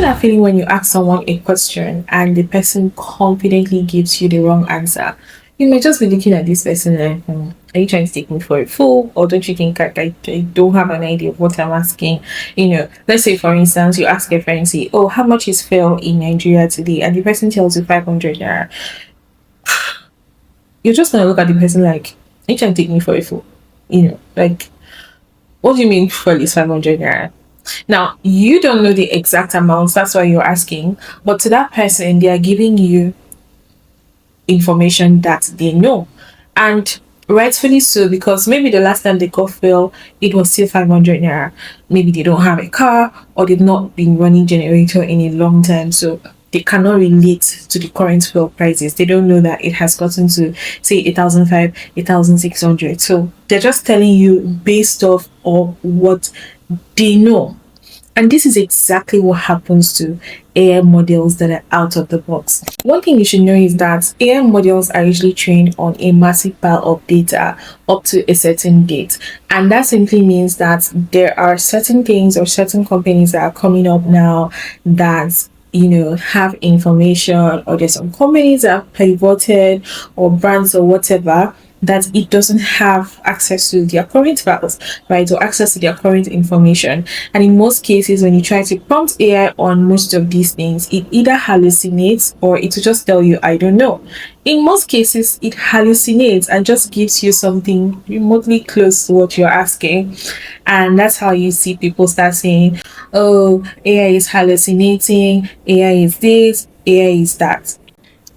that feeling when you ask someone a question and the person confidently gives you the wrong answer? You may just be looking at this person like, are you trying to take me for a fool? Or don't you think I don't have an idea of what I'm asking? Let's say, for instance, you ask a friend, say, oh, how much is fuel in Nigeria today? And the person tells you 500 naira. You're just going to look at the person like, are you trying to take me for a fool? Like, what do you mean fuel is 500 naira? Now, you don't know the exact amounts, that's why you're asking. But to that person, they are giving you information that they know, and rightfully so, because maybe the last time they got fuel it was still 500 naira. Maybe they don't have a car, or they've not been running generator in a long time, so they cannot relate to the current fuel prices. They don't know that it has gotten to say 8,500, 8,600. So they're just telling you based off of what they know. And this is exactly what happens to AI models that are out of the box. One thing you should know is that AI models are usually trained on a massive pile of data up to a certain date. And that simply means that there are certain things or certain companies that are coming up now that have information, or there's some companies that have pivoted, or brands or whatever, that it doesn't have access to their current files, right, or access to their current information. And in most cases, when you try to prompt AI on most of these things, it either hallucinates or it will just tell you, I don't know. In most cases, it hallucinates and just gives you something remotely close to what you're asking. And that's how you see people start saying, oh, AI is hallucinating, AI is this, AI is that.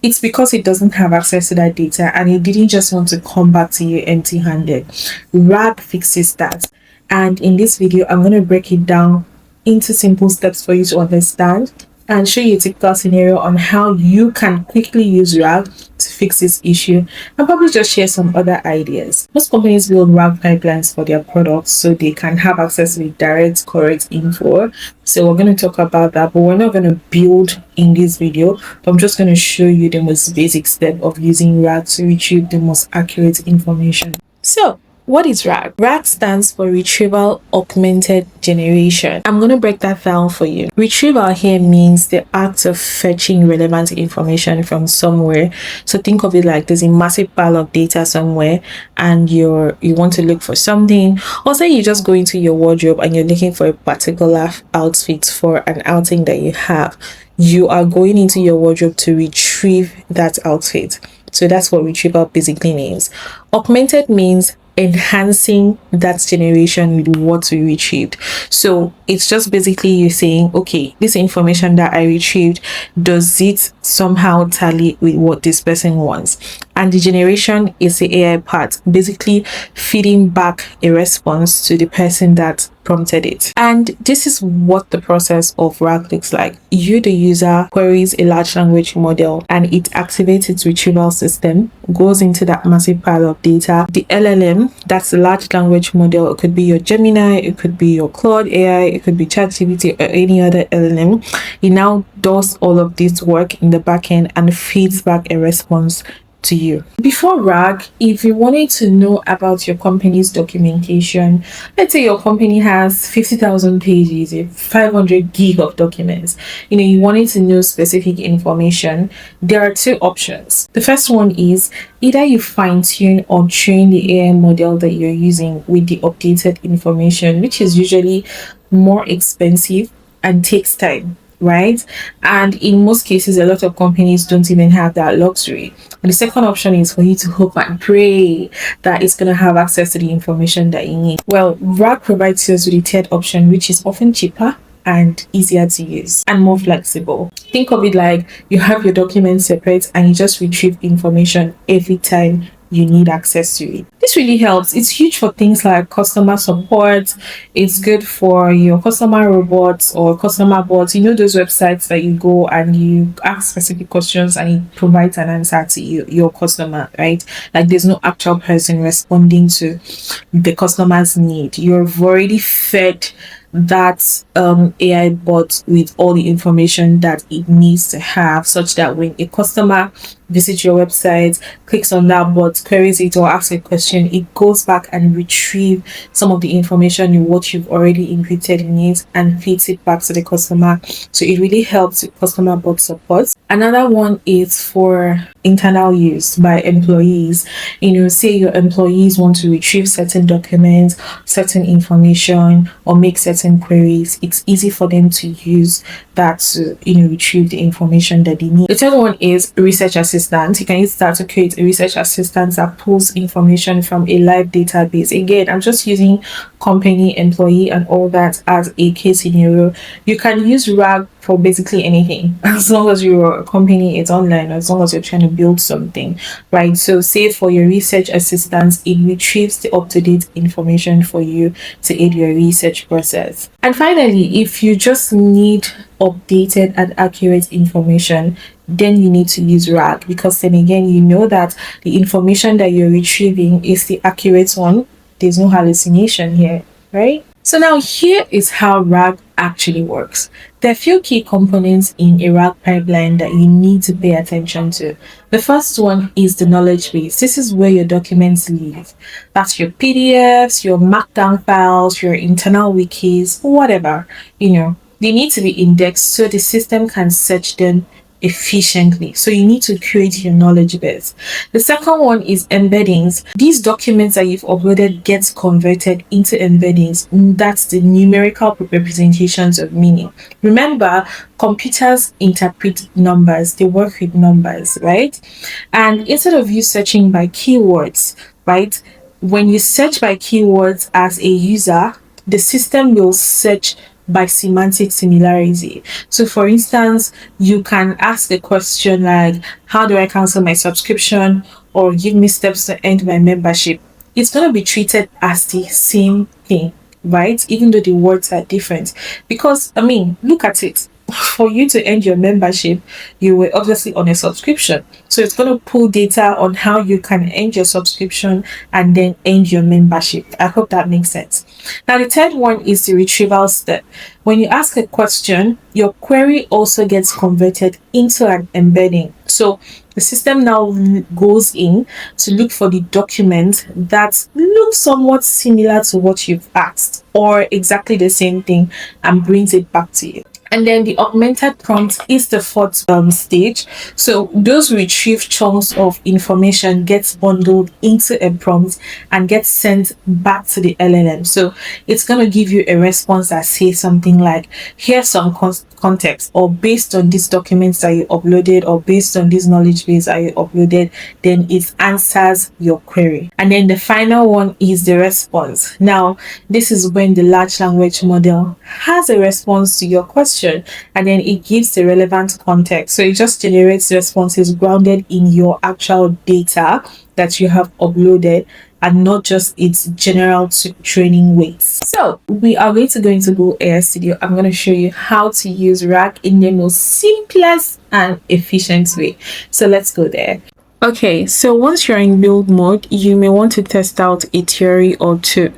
It's because it doesn't have access to that data, and it didn't just want to come back to you empty-handed. RAG fixes that. And in this video, I'm going to break it down into simple steps for you to understand, and show you a typical scenario on how you can quickly use RAG to fix this issue, and probably just share some other ideas. Most companies build RAG pipelines for their products so they can have access to the direct, correct info. So we're going to talk about that, but we're not going to build in this video. But I'm just going to show you the most basic step of using RAG to retrieve the most accurate information. So, what is RAG? RAG stands for Retrieval-Augmented Generation. I'm going to break that down for you. Retrieval here means the act of fetching relevant information from somewhere. So think of it like there's a massive pile of data somewhere, and you want to look for something. Or say you just go into your wardrobe and you're looking for a particular outfit for an outing that you have. You are going into your wardrobe to retrieve that outfit. So that's what retrieval basically means. Augmented means enhancing that generation with what we retrieved. So it's just basically you saying, okay, this information that I retrieved, does it somehow tally with what this person wants? And the generation is the AI part, basically feeding back a response to the person that prompted it. And this is what the process of RAG looks like. You, the user, queries a large language model, and it activates its retrieval system, goes into that massive pile of data. The LLM, that's the large language model. It could be your Gemini, it could be your Claude AI, it could be ChatGPT or any other LLM. It now does all of this work in the backend and feeds back a response to you. Before RAG, if you wanted to know about your company's documentation, let's say your company has 50,000 pages, 500 gig of documents, you wanted to know specific information, there are two options. The first one is either you fine-tune or train the AI model that you're using with the updated information, which is usually more expensive and takes time, right? And in most cases, a lot of companies don't even have that luxury. And the second option is for you to hope and pray that it's going to have access to the information that you need. Well, RAG provides us with the third option, which is often cheaper and easier to use and more flexible. Think of it like you have your documents separate and you just retrieve information every time you need access to it. This really helps. It's huge for things like customer support. It's good for your customer robots or customer bots. Those websites that you go and you ask specific questions and it provides an answer to you, your customer, right? Like there's no actual person responding to the customer's need. You've already fed that AI bot with all the information that it needs to have, such that when a customer visits your website, clicks on that bot, queries it, or asks a question, it goes back and retrieve some of the information in what you've already inputted in it and feeds it back to the customer. So it really helps with customer bot support. Another one is for internal use by employees. Say your employees want to retrieve certain documents, certain information, or make certain queries. It's easy for them to use that to retrieve the information that they need. The third one is research assistant. You can use that to create a research assistant that pulls information from a live database. Again, I'm just using company, employee, and all that as a case scenario. You can use RAG for basically anything as long as your company is online, as long as you're trying to build something, right? So say for your research assistance, it retrieves the up-to-date information for you to aid your research process. And finally, if you just need updated and accurate information, then you need to use RAG, because then again, that the information that you're retrieving is the accurate one. There's no hallucination here, right? So now here is how RAG actually works. There are a few key components in a RAG pipeline that you need to pay attention to. The first one is the knowledge base. This is where your documents live. That's your PDFs, your markdown files, your internal wikis, whatever. They need to be indexed so the system can search them efficiently. So you need to create your knowledge base. The second one is embeddings. These documents that you've uploaded gets converted into embeddings. That's the numerical representations of meaning. Remember, computers interpret numbers. They work with numbers, right? And instead of you searching by keywords, right? When you search by keywords as a user, the system will search by semantic similarity. So for instance, you can ask a question like, how do I cancel my subscription, or give me steps to end my membership. It's going to be treated as the same thing, right? Even though the words are different. Because look at it. For you to end your membership, you were obviously on a subscription. So it's going to pull data on how you can end your subscription and then end your membership. I hope that makes sense. Now, the third one is the retrieval step. When you ask a question, your query also gets converted into an embedding. So the system now goes in to look for the document that looks somewhat similar to what you've asked, or exactly the same thing, and brings it back to you. And then the augmented prompt is the fourth stage. So those retrieved chunks of information gets bundled into a prompt and gets sent back to the LLM. So it's going to give you a response that says something like, here's some context, or based on these documents that you uploaded, or based on this knowledge base that you uploaded, then it answers your query. And then the final one is the response. Now, this is when the large language model has a response to your question, and then it gives the relevant context. So it just generates responses grounded in your actual data that you have uploaded, and not just its general training weights. So we are going to go into Google AI Studio. I'm going to show you how to use RAG in the most simplest and efficient way. So let's go there. Okay, so once you're in build mode, you may want to test out a theory or two.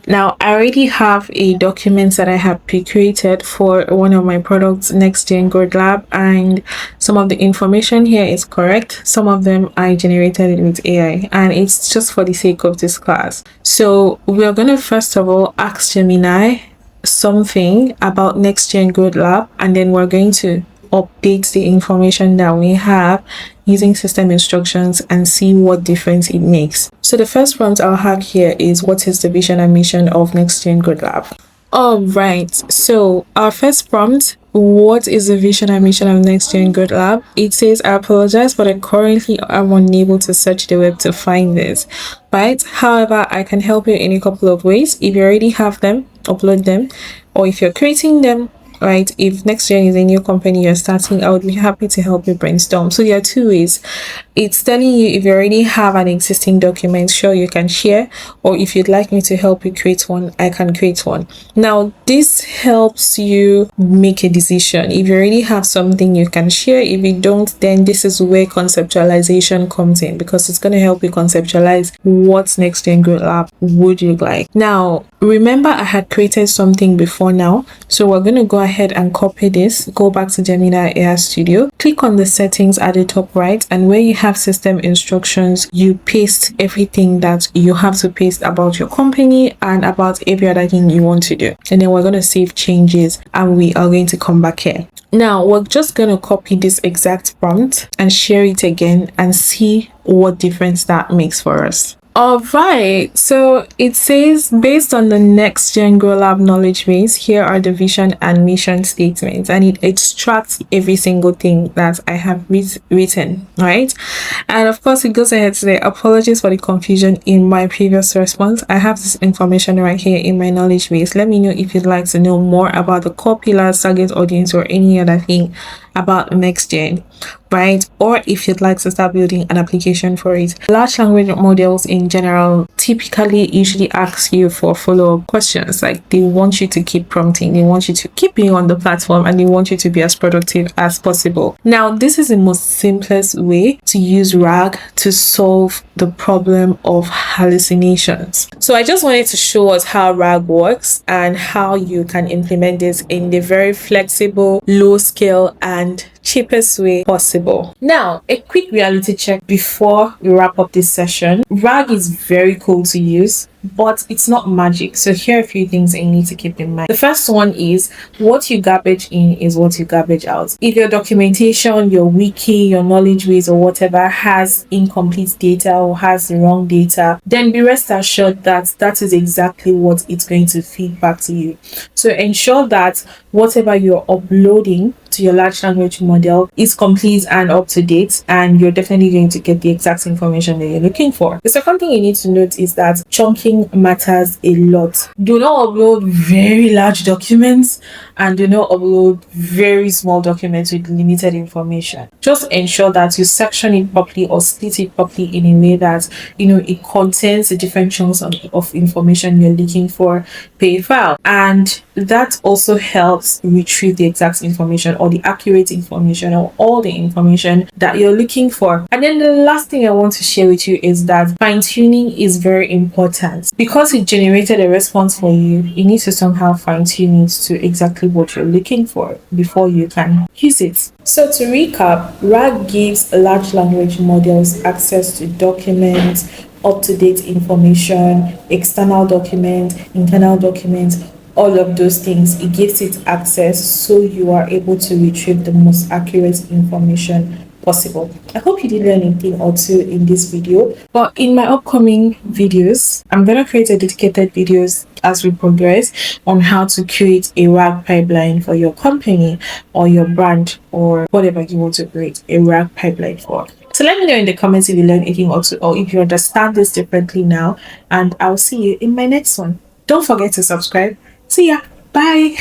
Now, I already have a document that I have pre-created for one of my products, Next-Gen Growth Lab, and some of the information here is correct. Some of them I generated it with AI, and it's just for the sake of this class. So we're going to first of all ask Gemini something about Next-Gen Growth Lab, and then we're going to update the information that we have using system instructions and see what difference it makes. So the first prompt I'll have here is, what is the vision and mission of Next-Gen Growth Lab? All right, so our first prompt, what is the vision and mission of Next-Gen Growth Lab? It says, I apologize, but I currently am unable to search the web to find this, right? However, I can help you in a couple of ways. If you already have them, upload them, or if you're creating them, right? If NextGen is a new company you're starting, I would be happy to help you brainstorm. So there are two ways. It's telling you if you already have an existing document, sure, you can share, or if you'd like me to help you create one, I can create one. Now, this helps you make a decision. If you already have something, you can share. If you don't, then this is where conceptualization comes in, because it's going to help you conceptualize what NextGen Growth Lab would look like. Now, remember I had created something before now, so we're going to go ahead and copy this, go back to Gemini AI Studio, click on the settings at the top right, and where you have system instructions, you paste everything that you have to paste about your company and about every other thing you want to do. And then we're going to save changes and we are going to come back here. Now we're just going to copy this exact prompt and share it again and see what difference that makes for us. Alright, so it says, based on the NextGen Growth Lab knowledge base, here are the vision and mission statements, and it extracts every single thing that I have written, right? And of course, it goes ahead to say, apologies for the confusion in my previous response. I have this information right here in my knowledge base. Let me know if you'd like to know more about the core pillars, target audience, or any other thing about NextGen, right? Or if you'd like to start building an application for it. Large language models in general typically usually ask you for follow-up questions. Like, they want you to keep prompting, they want you to keep being on the platform, and they want you to be as productive as possible. Now, this is the most simplest way to use RAG to solve the problem of hallucinations. So I just wanted to show us how RAG works and how you can implement this in the very flexible, low scale, and cheapest way possible. Now, a quick reality check before we wrap up this session. RAG is very cool to use, but it's not magic. So here are a few things that you need to keep in mind. The first one is, what you garbage in is what you garbage out. If your documentation, your wiki, your knowledge base, or whatever has incomplete data or has the wrong data, then be rest assured that that is exactly what it's going to feed back to you. So ensure that whatever you're uploading to your large language model is complete and up to date, and you're definitely going to get the exact information that you're looking for. The second thing you need to note is that chunking matters a lot. Do not upload very large documents, and do not upload very small documents with limited information. Just ensure that you section it properly or split it properly in a way that it contains the different chunks of information you're looking for per file, and that also helps retrieve the exact information or the accurate information or all the information that you're looking for. And then the last thing I want to share with you is that fine-tuning is very important. Because it generated a response for you, you need to somehow fine-tune it to exactly what you're looking for before you can use it. So to recap, RAG gives large language models access to documents, up-to-date information, external documents, internal documents, all of those things. It gives it access so you are able to retrieve the most accurate information possible. I hope you did learn a thing or two in this video, but in my upcoming videos, I'm going to create a dedicated videos as we progress on how to create a RAG pipeline for your company or your brand or whatever you want to create a RAG pipeline for. So let me know in the comments if you learned anything or two, or if you understand this differently now, and I'll see you in my next one. Don't forget to subscribe. See ya. Bye.